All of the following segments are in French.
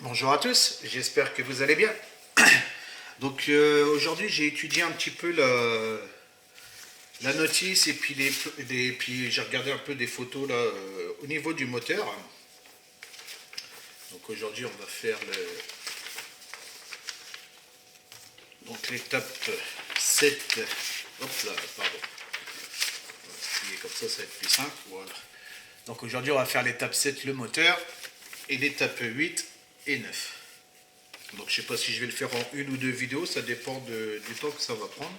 Bonjour à tous, j'espère que vous allez bien. Donc aujourd'hui j'ai étudié un petit peu la notice et puis, puis j'ai regardé un peu des photos là, au niveau du moteur. Donc aujourd'hui on va faire donc l'étape 7. Hop là, pardon. On va plier comme ça va être plus simple. Voilà. Donc aujourd'hui on va faire l'étape 7, le moteur, et l'étape 8 et 9. Donc je sais pas si je vais le faire en une ou deux vidéos, ça dépend du temps que ça va prendre.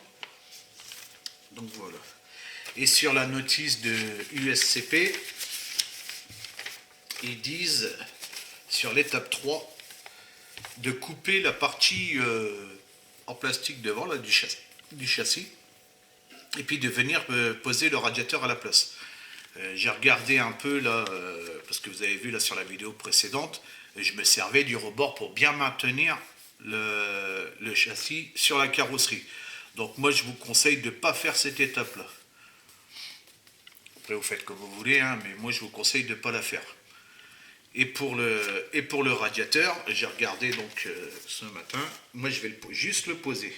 Donc voilà. Et sur la notice de USCP, ils disent sur l'étape 3 de couper la partie en plastique devant là, du châssis et puis de venir poser le radiateur à la place. J'ai regardé un peu là, parce que vous avez vu là sur la vidéo précédente, je me servais du rebord pour bien maintenir le châssis sur la carrosserie. Donc moi je vous conseille de ne pas faire cette étape là. Après vous faites comme vous voulez, hein, mais moi je vous conseille de ne pas la faire. Et pour le radiateur, j'ai regardé donc ce matin, moi je vais juste le poser.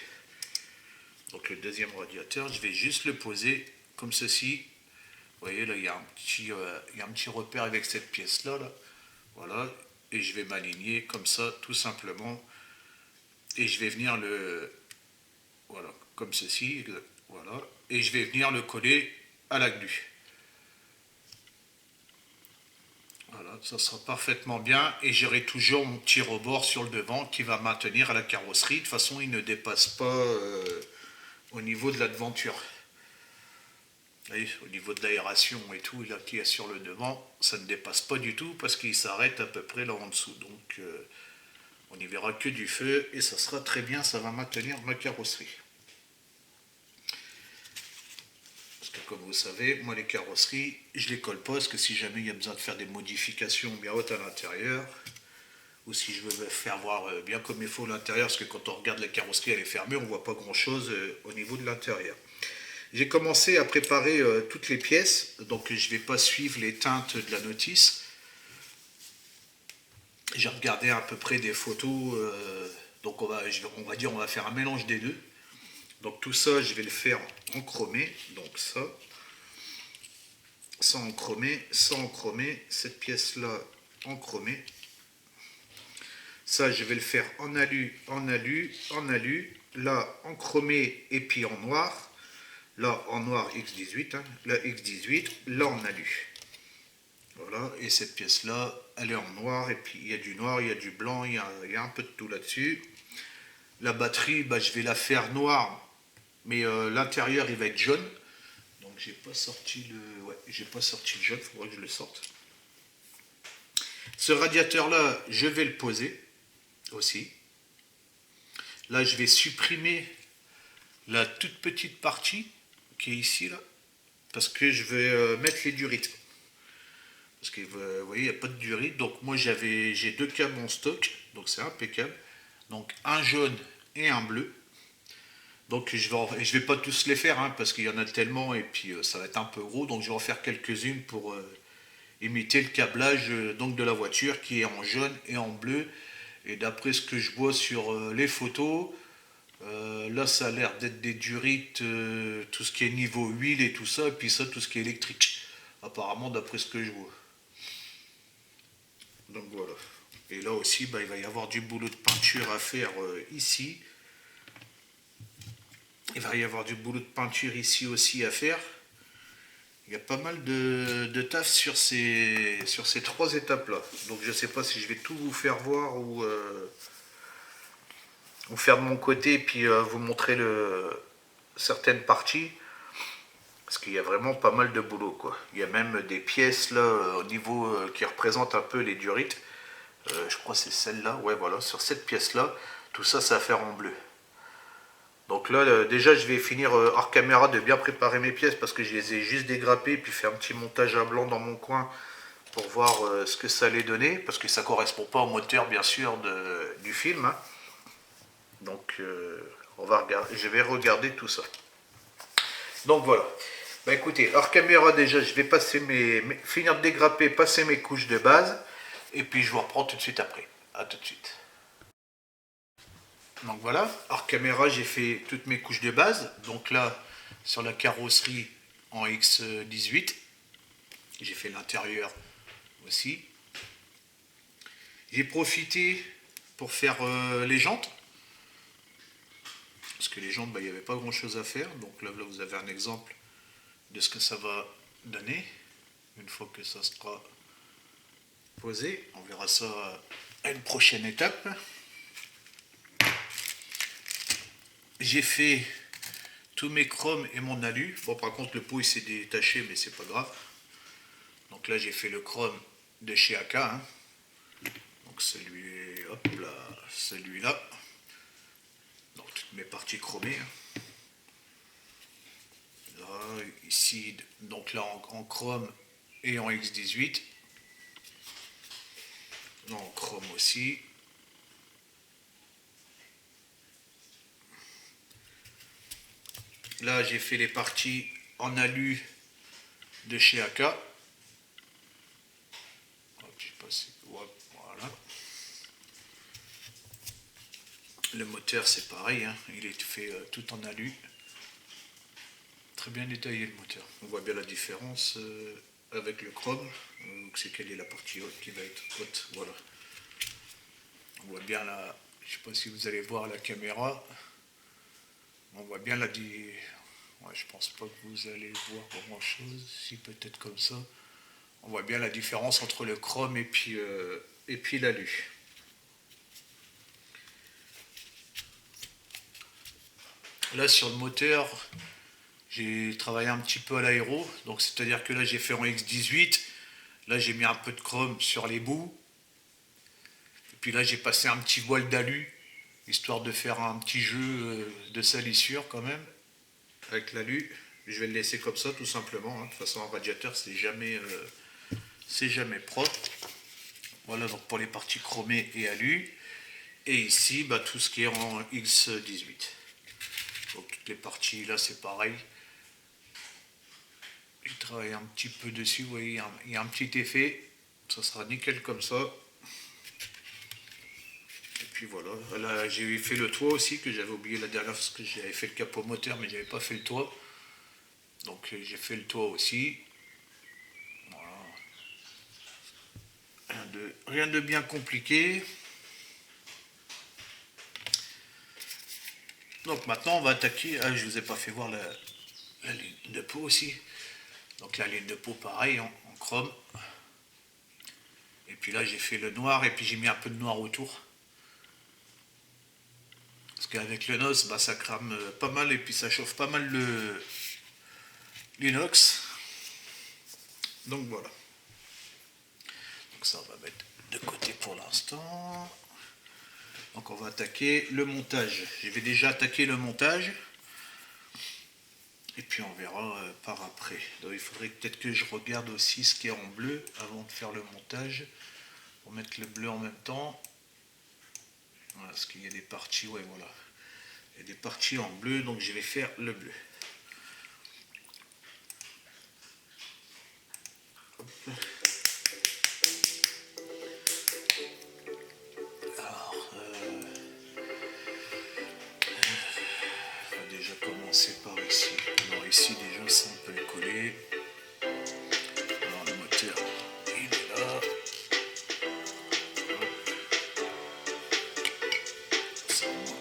Donc le deuxième radiateur, je vais juste le poser comme ceci. Vous voyez là, il y a un petit repère avec cette pièce là. Voilà. Et je vais m'aligner comme ça, tout simplement. Et je vais venir voilà, comme ceci. Voilà. Et je vais venir le coller à la glu. Voilà, ça sera parfaitement bien. Et j'aurai toujours mon petit rebord sur le devant qui va maintenir à la carrosserie. De toute façon, il ne dépasse pas au niveau de la devanture. Vous voyez, au niveau de l'aération et tout, là qui est sur le devant, ça ne dépasse pas du tout parce qu'il s'arrête à peu près là en dessous. Donc on n'y verra que du feu et ça sera très bien, ça va maintenir ma carrosserie. Parce que comme vous savez, moi les carrosseries, je les colle pas parce que si jamais il y a besoin de faire des modifications bien hautes à l'intérieur, ou si je veux faire voir bien comme il faut l'intérieur, parce que quand on regarde la carrosserie elle est fermée, on ne voit pas grand chose au niveau de l'intérieur. J'ai commencé à préparer toutes les pièces, donc je ne vais pas suivre les teintes de la notice. J'ai regardé à peu près des photos, donc on va dire on va faire un mélange des deux. Donc tout ça, je vais le faire en chromé, donc ça en chromé, ça en chromé, cette pièce-là en chromé. Ça, je vais le faire en alu, en alu, en alu, là en chromé et puis en noir. Là en noir X18, hein, là X18, là en alu. Voilà, et cette pièce-là, elle est en noir, et puis il y a du noir, il y a du blanc, il y a un peu de tout là-dessus. La batterie, bah, je vais la faire noire, mais l'intérieur, il va être jaune. Donc j'ai pas sorti le jaune, il faudra que je le sorte. Ce radiateur-là, je vais le poser aussi. Là, je vais supprimer la toute petite partie qui est ici, là, parce que je vais mettre les durites. Parce que vous voyez, il n'y a pas de durite. Donc moi j'ai deux câbles en stock, donc c'est impeccable. Donc un jaune et un bleu. Donc je vais pas tous les faire, hein, parce qu'il y en a tellement et puis ça va être un peu gros. Donc je vais en faire quelques-unes pour imiter le câblage donc de la voiture qui est en jaune et en bleu. Et d'après ce que je vois sur les photos, là ça a l'air d'être des durites, tout ce qui est niveau huile et tout ça, et puis ça tout ce qui est électrique. Apparemment d'après ce que je vois. Donc voilà. Et là aussi, bah, il va y avoir du boulot de peinture à faire ici. Il va y avoir du boulot de peinture ici aussi à faire. Il y a pas mal de taf sur ces trois étapes-là. Donc je ne sais pas si je vais tout vous faire voir ou faire de mon côté et puis vous montrer certaines parties. Parce qu'il y a vraiment pas mal de boulot, quoi. Il y a même des pièces là au niveau qui représentent un peu les durites. Je crois que c'est celle-là, ouais voilà, sur cette pièce-là, tout ça, ça va faire en bleu. Donc là, déjà, je vais finir hors caméra de bien préparer mes pièces parce que je les ai juste dégrappées, puis faire un petit montage à blanc dans mon coin pour voir ce que ça allait donner, parce que ça ne correspond pas au moteur, bien sûr, du film. Hein. Donc, je vais regarder tout ça. Donc voilà. Bah écoutez, hors caméra déjà, je vais finir de dégrapper, passer mes couches de base, et puis je vous reprends tout de suite après. À tout de suite. Donc voilà, hors caméra, j'ai fait toutes mes couches de base. Donc là, sur la carrosserie en X18, j'ai fait l'intérieur aussi. J'ai profité pour faire les jantes. Parce que les jantes, il n'y avait pas grand chose à faire. Donc là, vous avez un exemple de ce que ça va donner. Une fois que ça sera posé, on verra ça à une prochaine étape. J'ai fait tous mes chromes et mon alu. Bon, par contre, le pot il s'est détaché, mais c'est pas grave. Donc là, j'ai fait le chrome de chez AK. Hein. Donc celui-là. Donc toutes mes parties chromées. Hein. Là, ici, donc là en chrome et en X18. Là, en chrome aussi. Là, j'ai fait les parties en alu de chez AK. Hop, j'ai passé. Voilà. Le moteur, c'est pareil. Hein. Il est fait tout en alu. Très bien détaillé le moteur. On voit bien la différence avec le chrome. Donc c'est quelle est la partie haute qui va être haute. Voilà. On voit bien la. Je ne sais pas si vous allez voir la caméra. On voit bien la. Ouais, je pense pas que vous allez voir grand chose. Si peut-être comme ça. On voit bien la différence entre le chrome et puis l'alu. Là sur le moteur, j'ai travaillé un petit peu à l'aéro, donc c'est-à-dire que là j'ai fait en X18, là j'ai mis un peu de chrome sur les bouts, et puis là j'ai passé un petit voile d'alu, histoire de faire un petit jeu de salissure quand même, avec l'alu. Je vais le laisser comme ça tout simplement, hein. De toute façon un radiateur c'est jamais propre. Voilà donc pour les parties chromées et alu. Et ici tout ce qui est en X18. Donc toutes les parties là c'est pareil. Je travaille un petit peu dessus, vous voyez, il y a un petit effet, ça sera nickel comme ça. Et puis voilà, là j'ai fait le toit aussi, que j'avais oublié la dernière fois, parce que j'avais fait le capot moteur, mais j'avais pas fait le toit. Donc j'ai fait le toit aussi. Voilà. Rien de bien compliqué. Donc maintenant on va attaquer, je vous ai pas fait voir la ligne de peau aussi. Donc la ligne de peau pareil, en chrome. Et puis là j'ai fait le noir, et puis j'ai mis un peu de noir autour. Parce qu'avec le NOS, ça crame pas mal et puis ça chauffe pas mal l'inox. Donc voilà. Donc ça, on va mettre de côté pour l'instant. Donc on va attaquer le montage. Je vais déjà attaquer le montage. Et puis on verra par après. Donc il faudrait peut-être que je regarde aussi ce qui est en bleu avant de faire le montage. Pour mettre le bleu en même temps. Voilà, parce qu'il y a des parties, ouais voilà. Il y a des parties en bleu, donc je vais faire le bleu. Alors, on va déjà commencer par ici. Alors ici déjà ça on peut le coller. Alors le moteur il est là.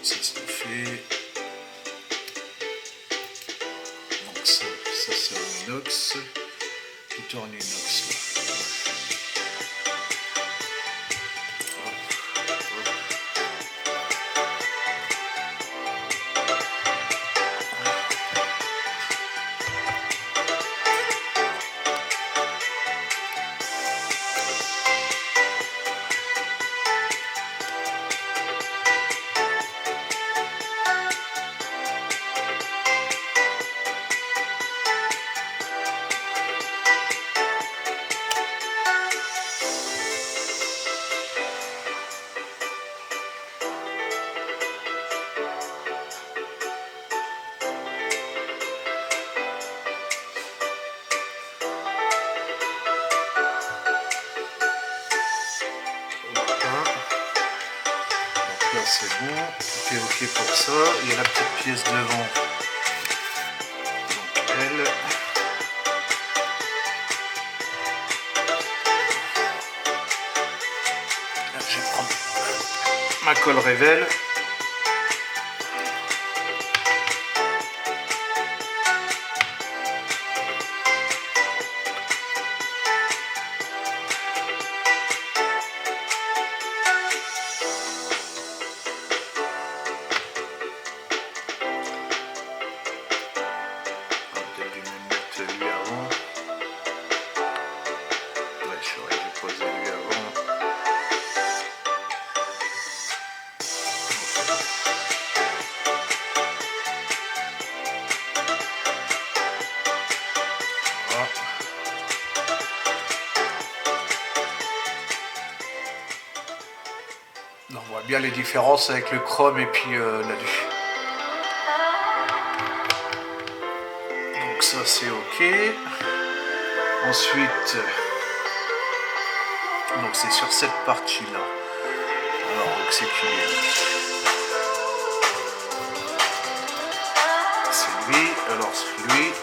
Ça sera fait. Donc ça c'est en inox. Tout en inox là. c'est bon, tout est ok pour ça. Il y a la petite pièce devant. Donc elle. Là, je vais prendre ma colle révèle. On voit bien les différences avec le chrome et puis l'alu. Donc ça c'est ok. Ensuite, donc c'est sur cette partie là. Alors donc c'est lui. Alors c'est lui.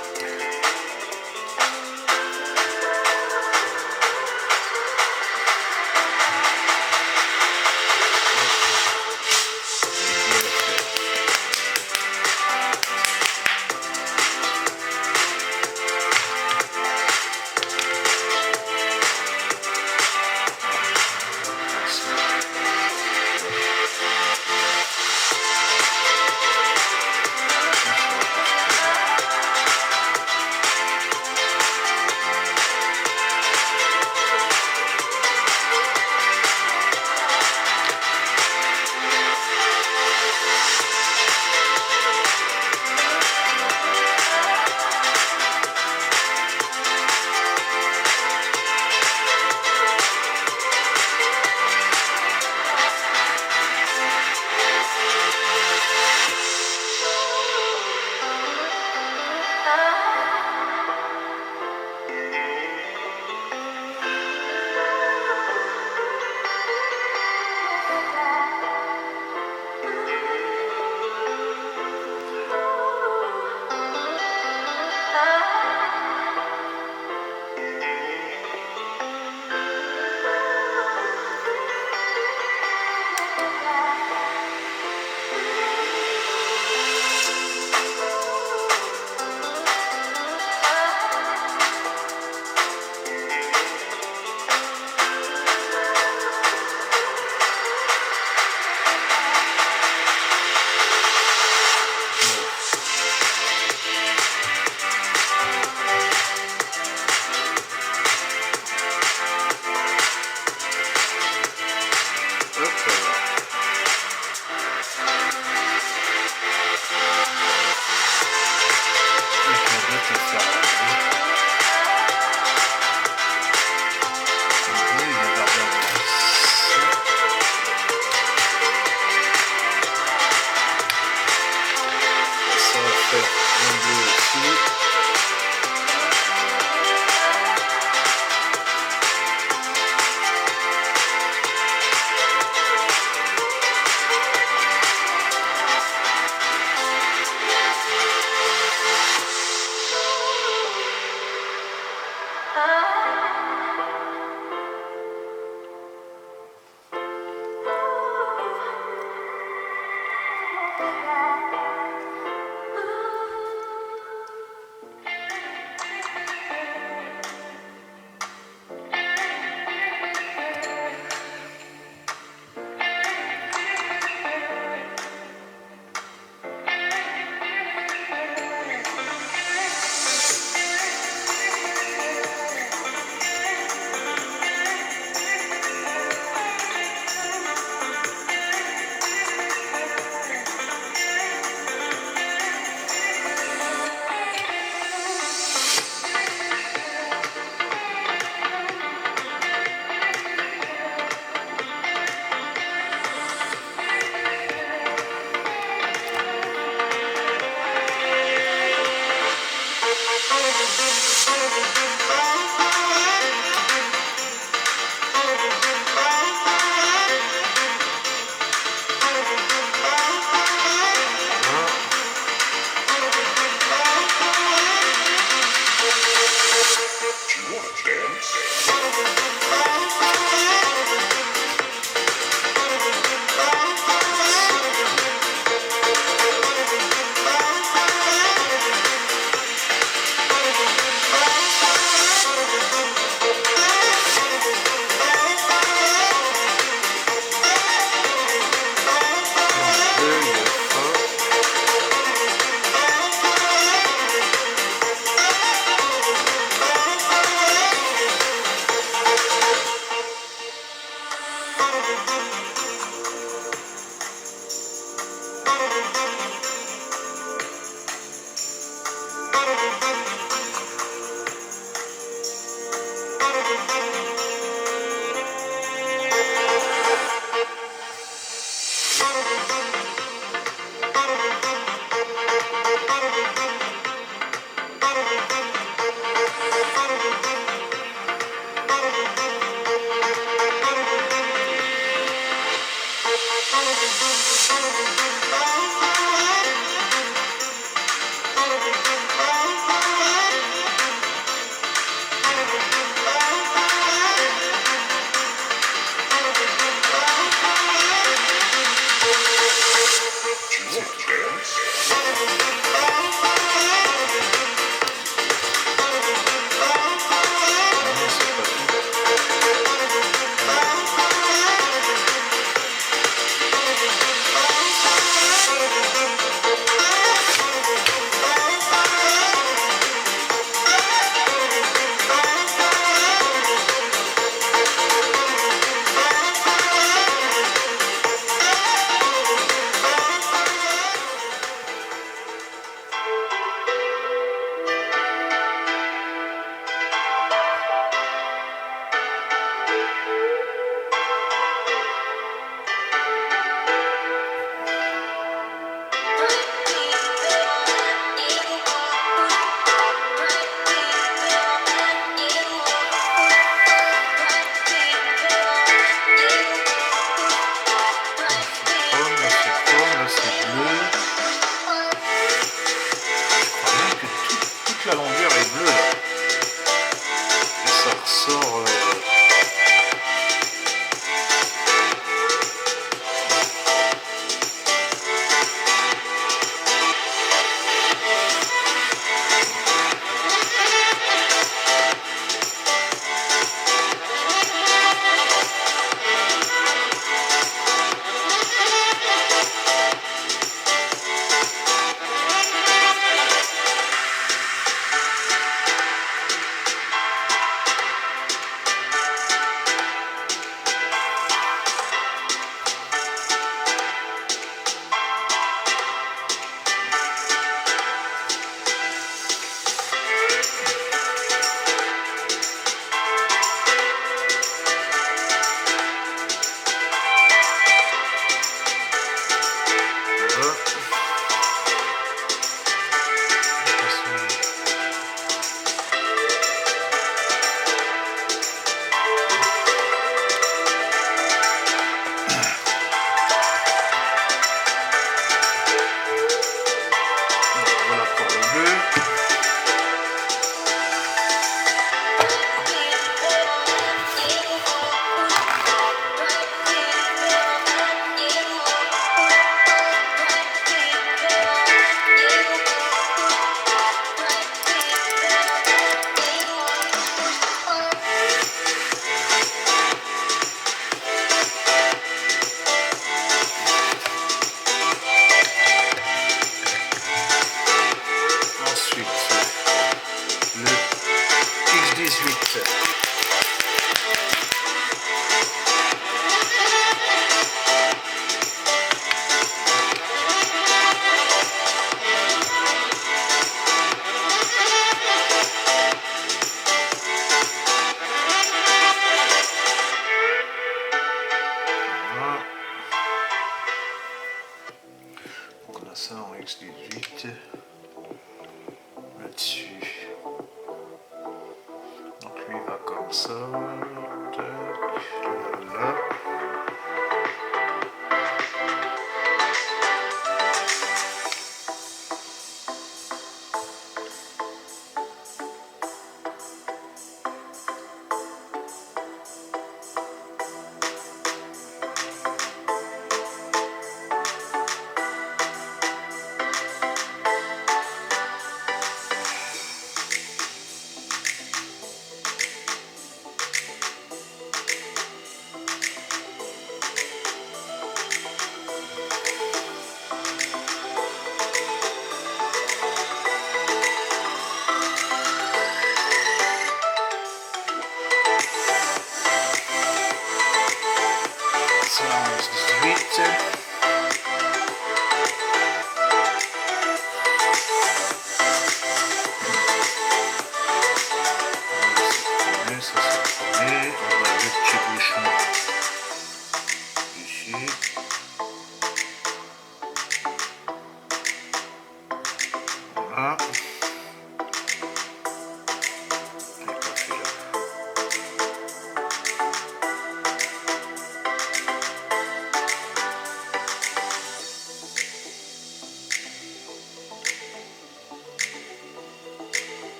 Voilà.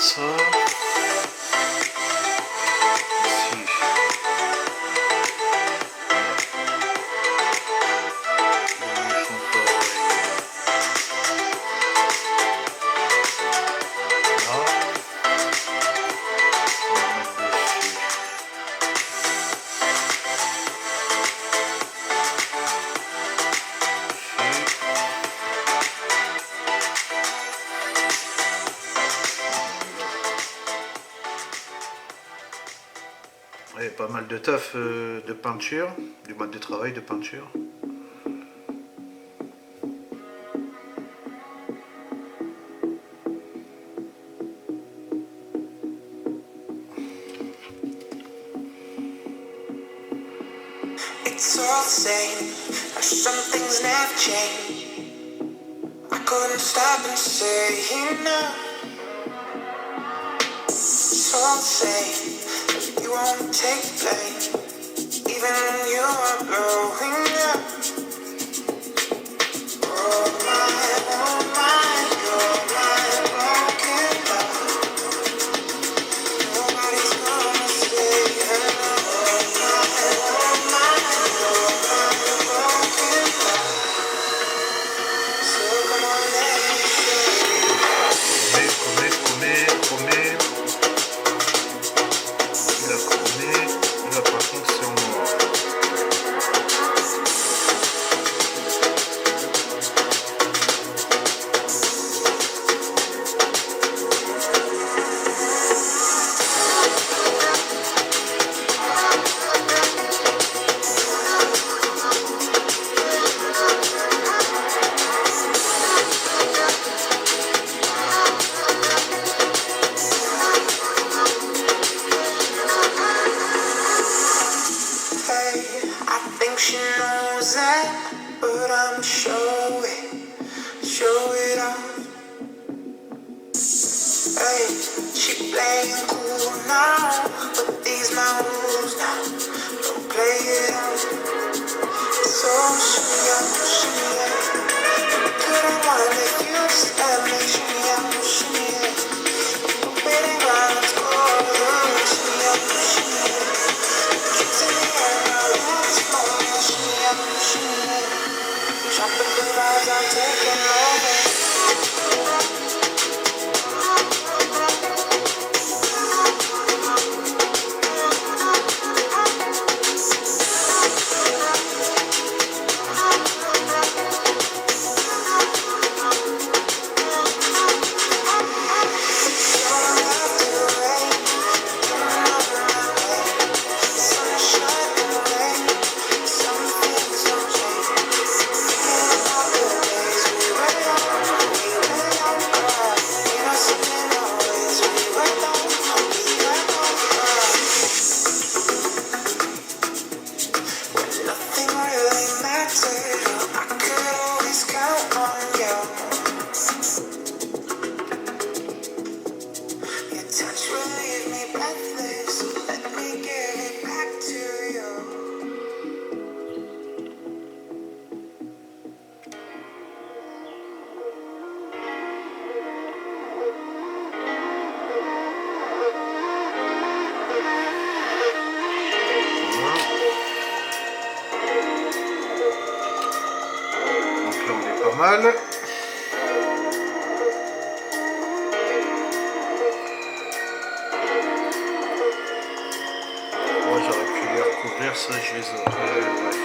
Ça. Ici. Ouais, pas mal de taf de peinture, du mode de travail de peinture. It's all the same, some things never change. I couldn't stop and say no. It's all the same, you won't take the blame, even when you are blowing up. Oh my, you're my broken love. Nobody's gonna say hello. Oh my, you're my broken love. So come on, let me show you. Il a par contre c'est en noir. I think she knows that, but I'ma show it off. Hey, she playing cool now, but these my rules now. Don't play it off. So shimmy up, couldn't want if you stab me. Shimmy up, waiting around, let's go. Shimmy up, kicks in the air, now let's go. Shimmy up, tropical vibes are taking over. Mal. Moi j'aurais pu les recouvrir, ça je les aurais. Ouais.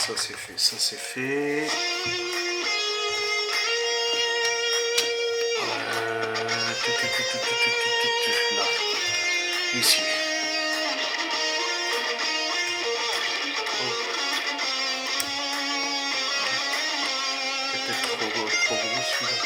ça c'est fait, ça c'est fait. Là, ici. Peut-être trop gros celui-là.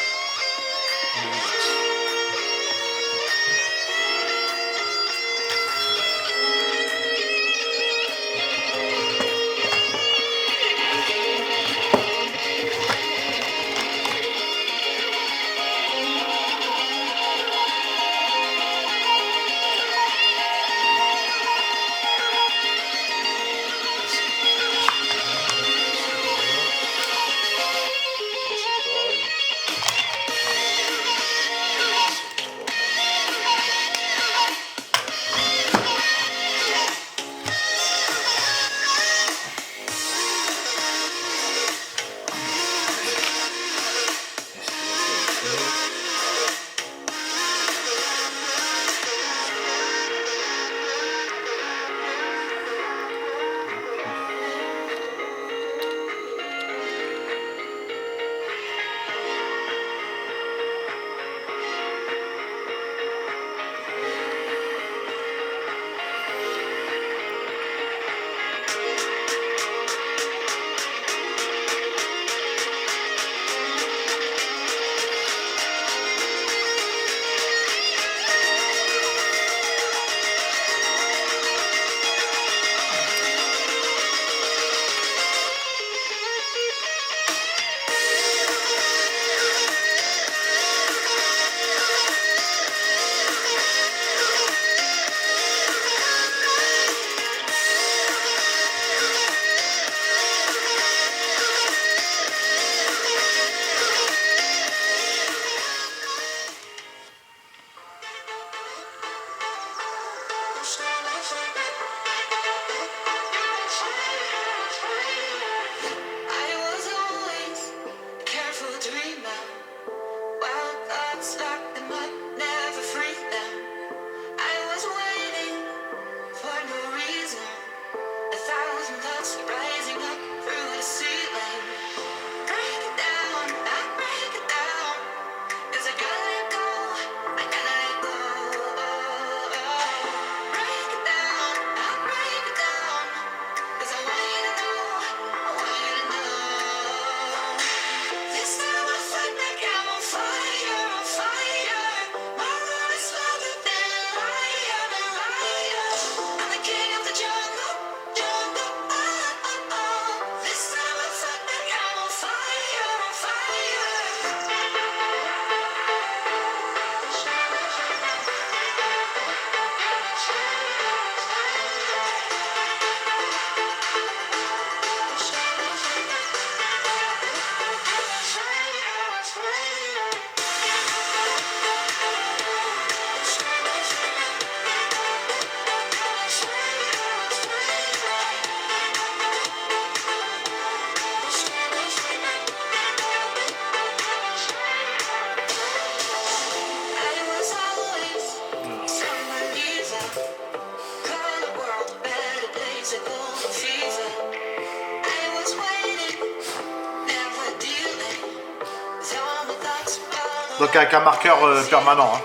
Donc avec un marqueur permanent, hein.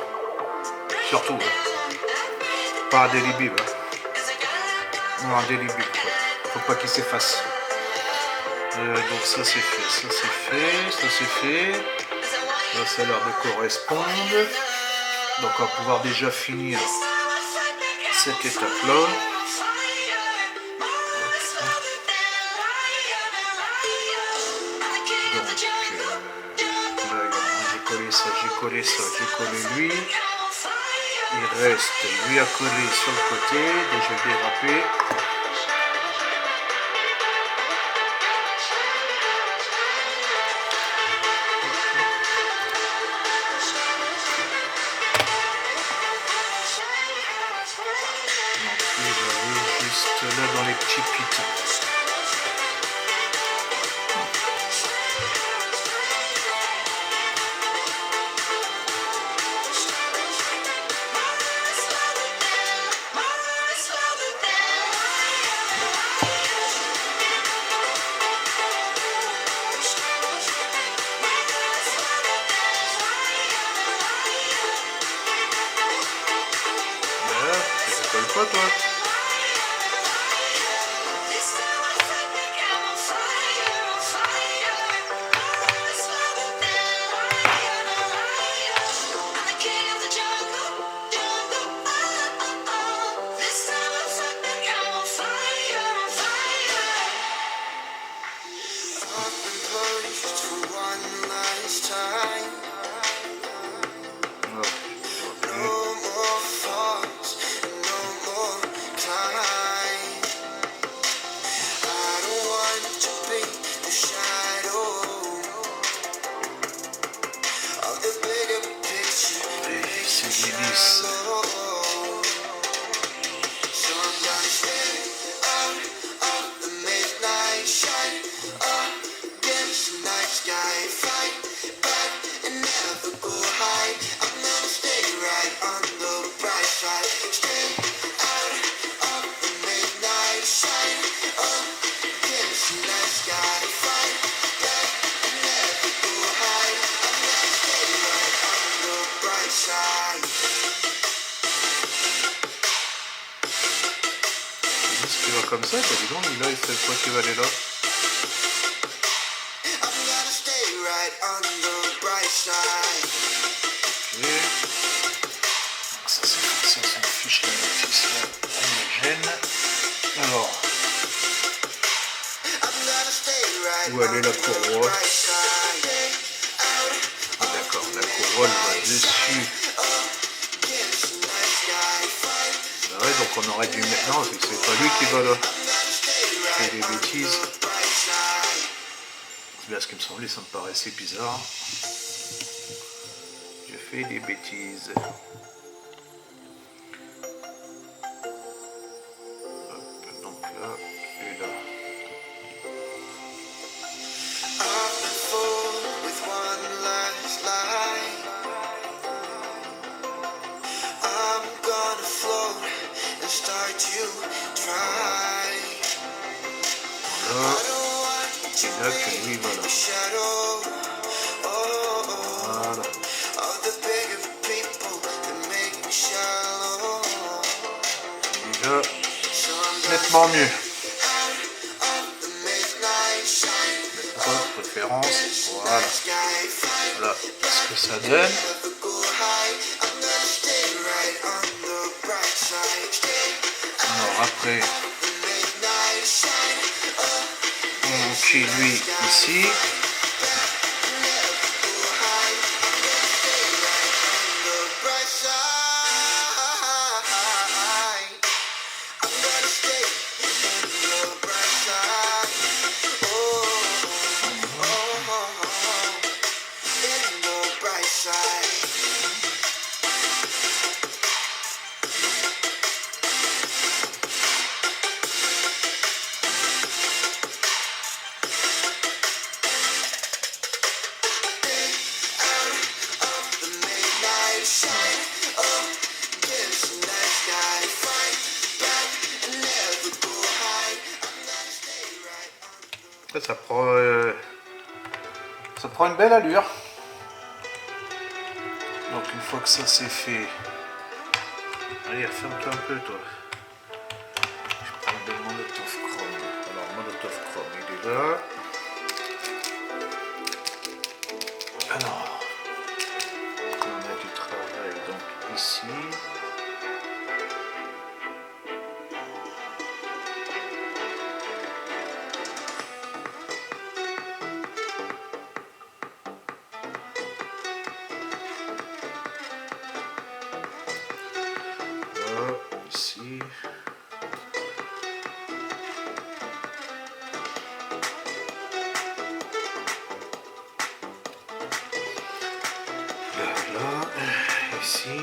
Surtout. Hein. Pas indélébile. Hein. Non, indélébile. Faut pas qu'il s'efface. Donc ça c'est fait, ça c'est fait, ça c'est fait. Là ça a l'air de correspondre. Donc on va pouvoir déjà finir cette étape-là. J'ai collé ça, j'ai collé lui. Il reste lui à coller sur le côté, déjà dérapé. Donc lui j'avais juste là dans les petits pitons. pas toi? C'est délice. Si tu vas comme ça, t'as dis donc, là, il fait quoi qui va aller là? Ok. Ça, c'est son fichier notice là, ça me gêne. Alors, où elle est la courroie? Ah, d'accord, la courroie elle va dessus. Bah ouais, donc on aurait dû mettre. Non, c'est pas lui qui va là. Il fait des bêtises. C'est bien ce qui me semblait, ça me paraissait bizarre. Je fais des bêtises. Hop, donc là et là. Voilà. Et là que lui, voilà. Voilà. Déjà, nettement mieux. Mettre préférence. Voilà. Voilà ce que ça donne. Alors après, on monte chez lui ici. Après, ça prend une belle allure. Donc une fois que ça c'est fait, allez, ferme-toi un peu toi. Je prends le Molotov Chrome. Alors Molotov Chrome, il est là. Alors, on a du travail donc ici. Ici. Là, ici.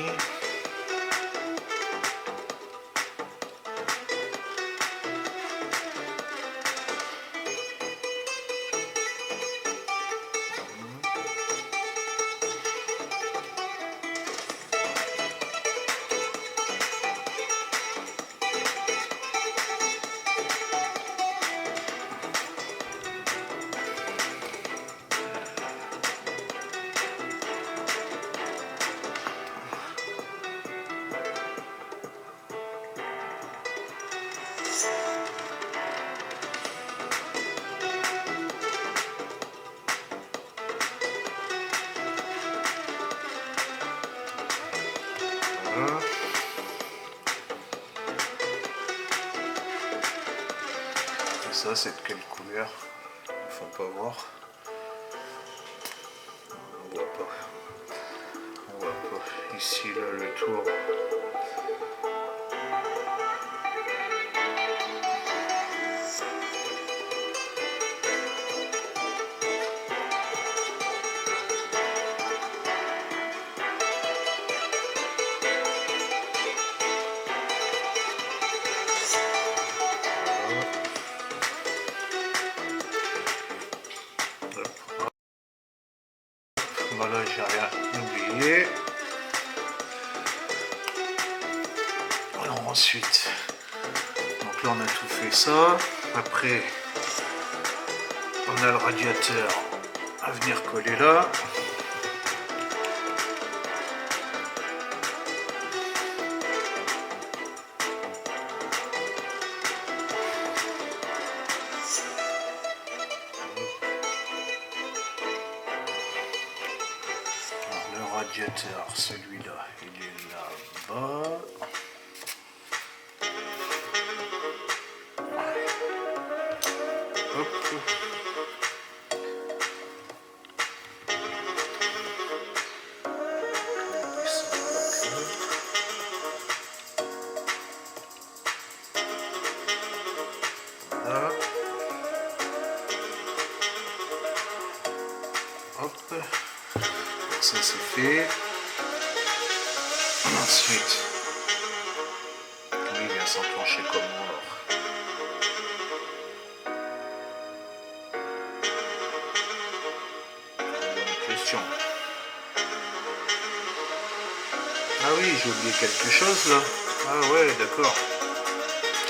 Ça, c'est de quelle couleur? Il faut pas voir. On voit pas. On voit pas. Ici, là, le tour. Voilà, j'ai rien oublié. Alors ensuite, donc là on a tout fait ça. Après, on a le radiateur à venir coller là. Alors, le radiateur, celui-là, il est là-bas. Hop. Voilà. Hop. Ça c'est fait. Ensuite, lui il vient s'enclencher comment alors? Bonne question. Ah oui, j'ai oublié quelque chose là. Ah ouais, d'accord.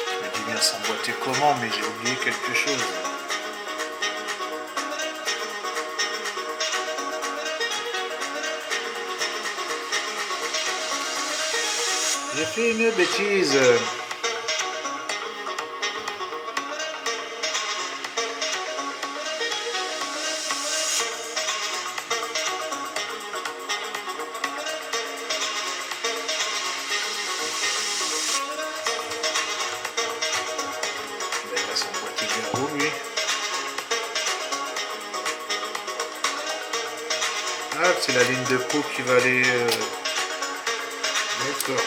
Je me dis bien s'emboîter comment, mais j'ai oublié quelque chose. J'ai fait une bêtise. Il va s'emboîter bien haut lui. Ah, c'est la ligne de peau qui va aller... D'accord.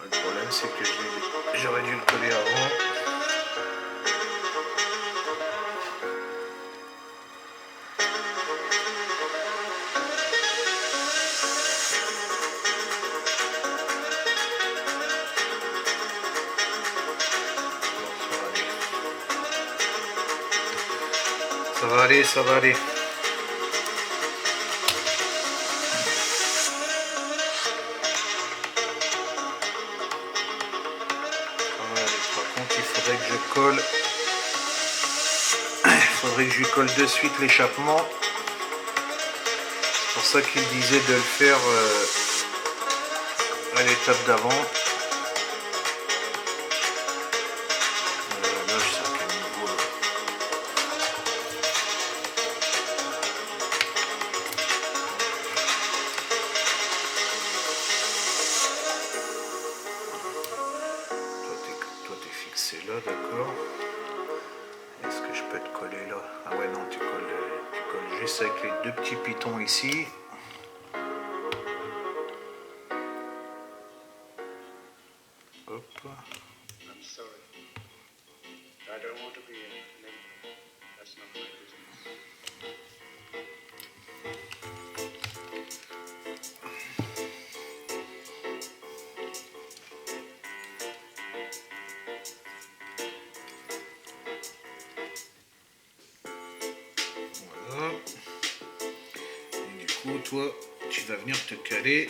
Le problème c'est que j'aurais dû le coller avant. Ça va aller, ça va aller. Par contre, il faudrait que je colle. Il faudrait que je lui colle de suite l'échappement. C'est pour ça qu'il disait de le faire à l'étape d'avant. Là, je sais à quel niveau là. Toi, t'es fixé là, d'accord. Est-ce que je peux te coller là? Ah ouais, non, tu colles juste avec les deux petits pitons ici. Hop. I'm sorry. I don't want to be a neighbor. That's not my business. Voilà. Et du coup, toi, tu vas venir te caler.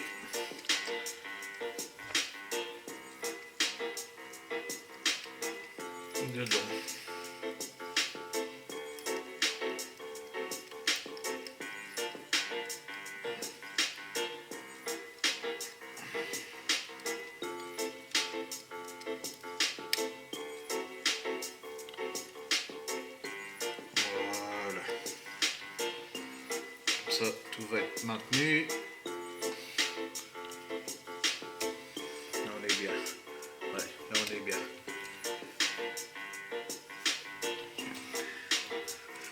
Dedans. Tout va être maintenu. Là on est bien. Ouais, là on est bien.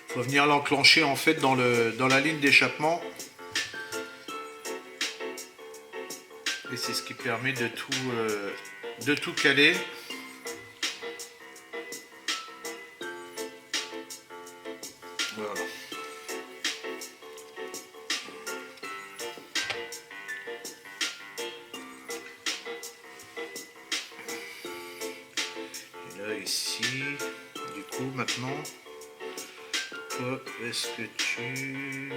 Faut venir l'enclencher en fait dans la ligne d'échappement. Et c'est ce qui permet de tout caler. Voilà. Et là ici, du coup maintenant, toi, est-ce que tu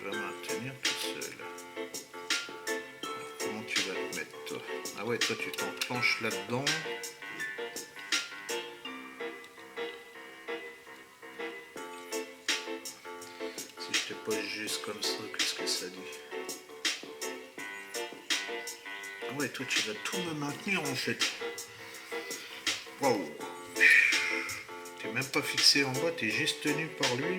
vas maintenir tout seul? Alors, comment tu vas te mettre toi? Ah ouais, toi tu t'enclenches là-dedans. Si je te pose juste comme ça, qu'est-ce que ça dit? Ah ouais, toi tu vas tout me maintenir en fait. Waouh! T'es même pas fixé en bas, t'es juste tenu par lui.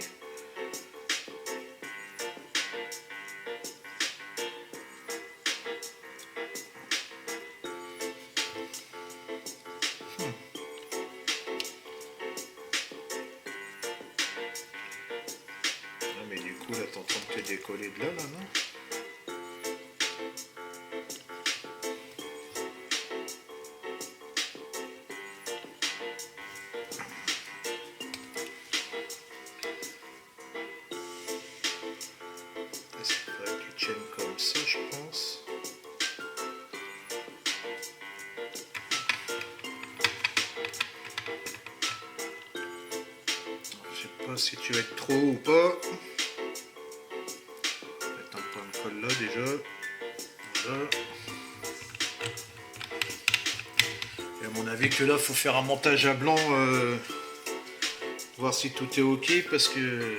Ah mais du coup là t'es en train de te décoller de là non? Il faudrait que tu tiennes comme ça je pense. Je sais pas si tu vas être trop haut ou pas. Je vais mettre un point de colle là déjà. Voilà. Et à mon avis que là faut faire un montage à blanc, voir si tout est ok parce que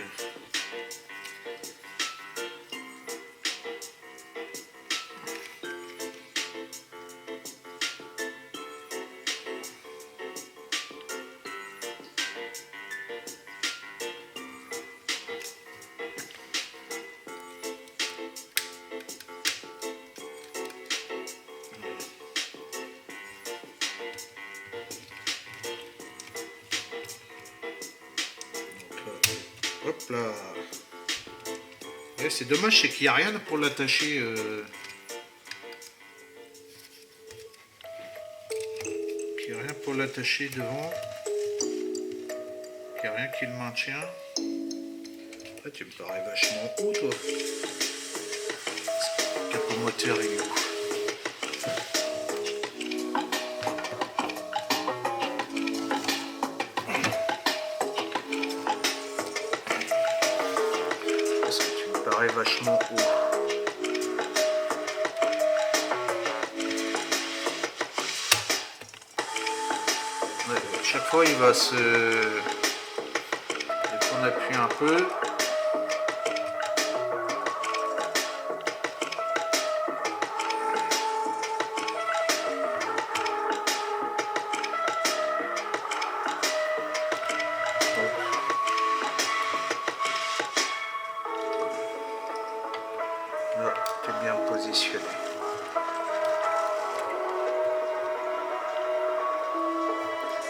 hop là. Ouais, c'est dommage, c'est qu'il n'y a rien pour l'attacher. Qu'il n'y a rien pour l'attacher devant. Qu'il n'y a rien qui le maintient. Ah, tu me parais vachement haut, toi. Le capot moteur, il est où? Parce que tu me parais vachement haut. Ouais, chaque fois, il va se... Dès qu'on appuie un peu... Là, tu es bien positionné.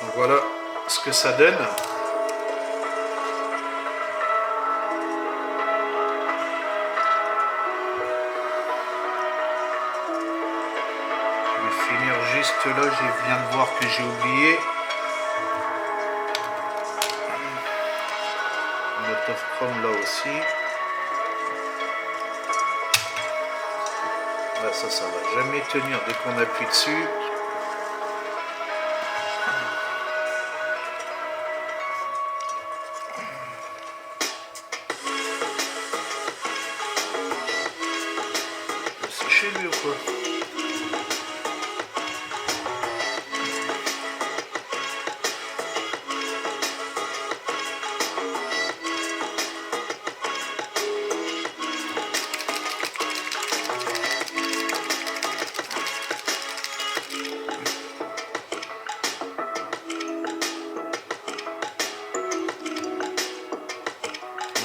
Donc voilà ce que ça donne. Je vais finir juste là, je viens de voir que j'ai oublié. Le top chrome là aussi. Là, ça va jamais tenir dès qu'on appuie dessus. C'est chez lui ou quoi?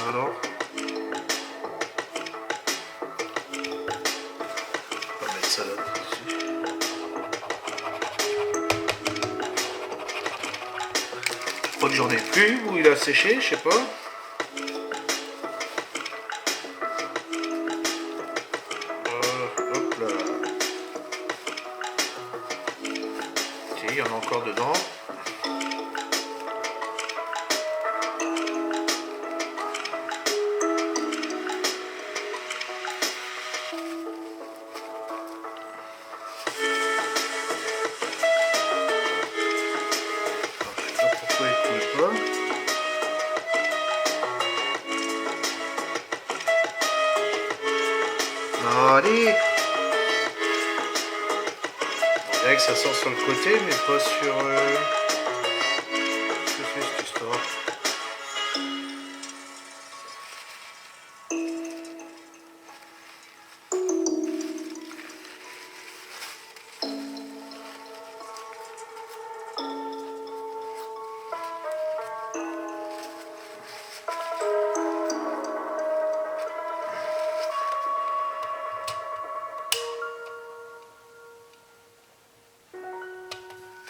Alors, on va mettre ça là-dessus. Je crois que j'en ai plus, ou il a séché, je sais pas. Hop là. Si, il y en a encore dedans. Allez. On dirait que ça sort sur le côté, mais pas sur... Qu'est-ce que c'est cette histoire?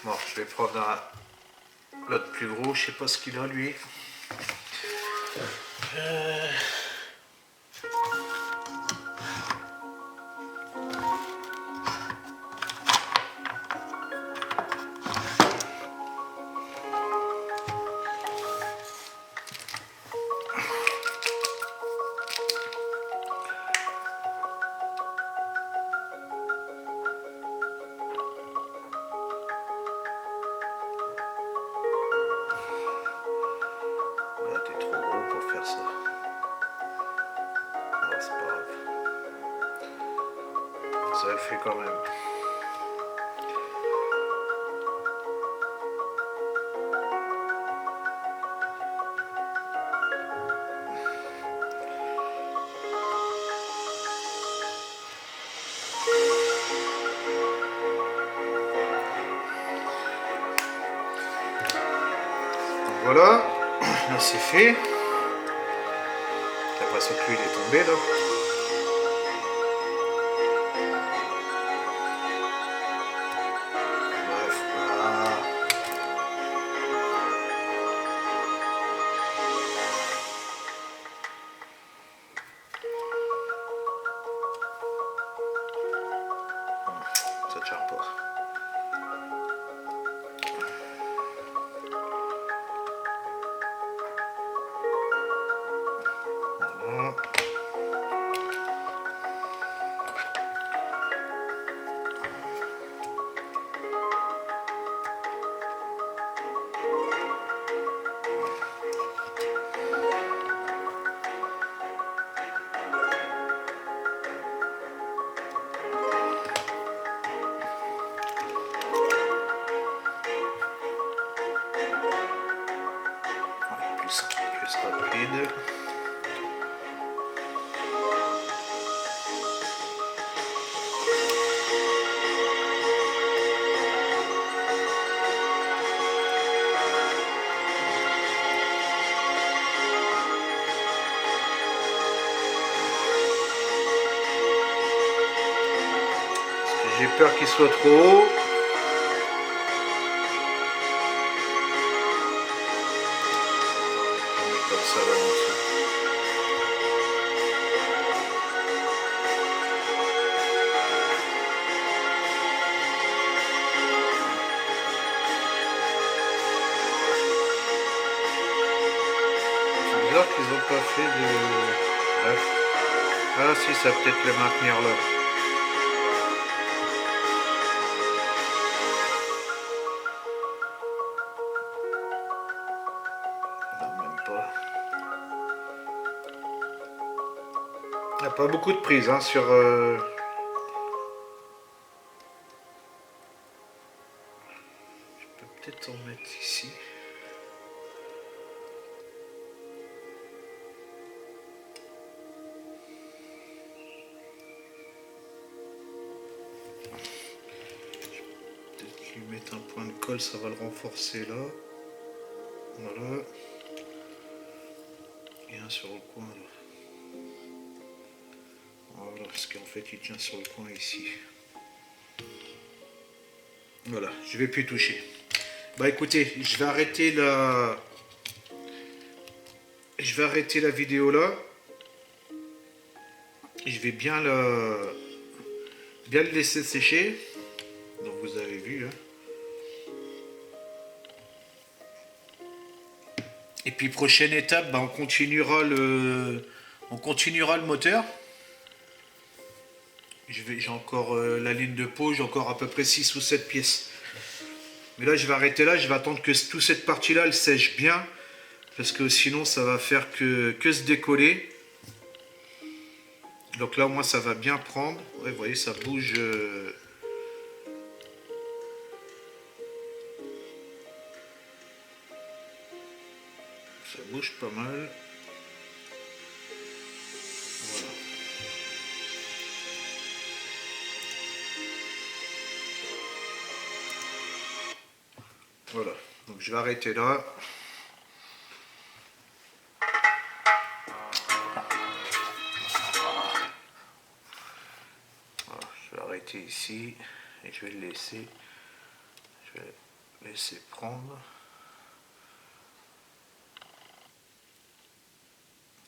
Bon, je vais prendre l'autre plus gros, je sais pas ce qu'il a lui. Là, t'es trop gros pour faire ça. Non, c'est pas grave. Ça le fait quand même. Voilà, là c'est fait. J'ai l'impression que lui il est tombé là. Bref, voilà. Ça tient pas. Voilà. Plus rapide. J'ai peur qu'il soit trop haut. On met comme ça là en dessous. C'est bizarre qu'ils n'ont pas fait de... Bref. Ah si, ça va peut-être le maintenir là. Il n'y a pas beaucoup de prise hein, sur... Je peux peut-être en mettre ici. Je vais peut-être lui mettre un point de colle, ça va le renforcer là. Voilà. Et un sur le coin là. Voilà, parce qu'en fait il tient sur le coin ici. Voilà, je vais plus toucher. Bah écoutez, je vais arrêter la vidéo là. Je vais bien le laisser sécher. Donc vous avez vu. Hein. Et puis prochaine étape, bah, on continuera le moteur. J'ai encore la ligne de peau, j'ai encore à peu près 6 ou 7 pièces. Mais là je vais arrêter là, je vais attendre que toute cette partie là elle sèche bien. Parce que sinon ça va faire que se décoller. Donc là au moins ça va bien prendre. Ouais, vous voyez ça bouge. Ça bouge pas mal. Voilà. Voilà. Donc je vais arrêter là. Voilà, je vais arrêter ici et je vais le laisser. Je vais laisser prendre.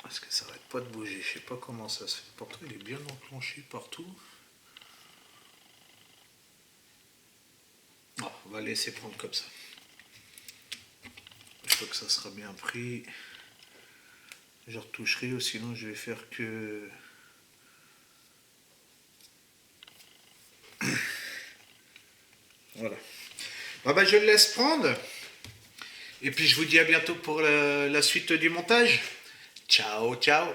Parce que ça arrête pas de bouger, je sais pas comment ça se fait. Pourtant il est bien enclenché partout. Oh, on va laisser prendre comme ça. Une fois que ça sera bien pris, je retoucherai ou sinon je vais faire que... Voilà. Ah bah je le laisse prendre. Et puis je vous dis à bientôt pour la suite du montage. Ciao, ciao.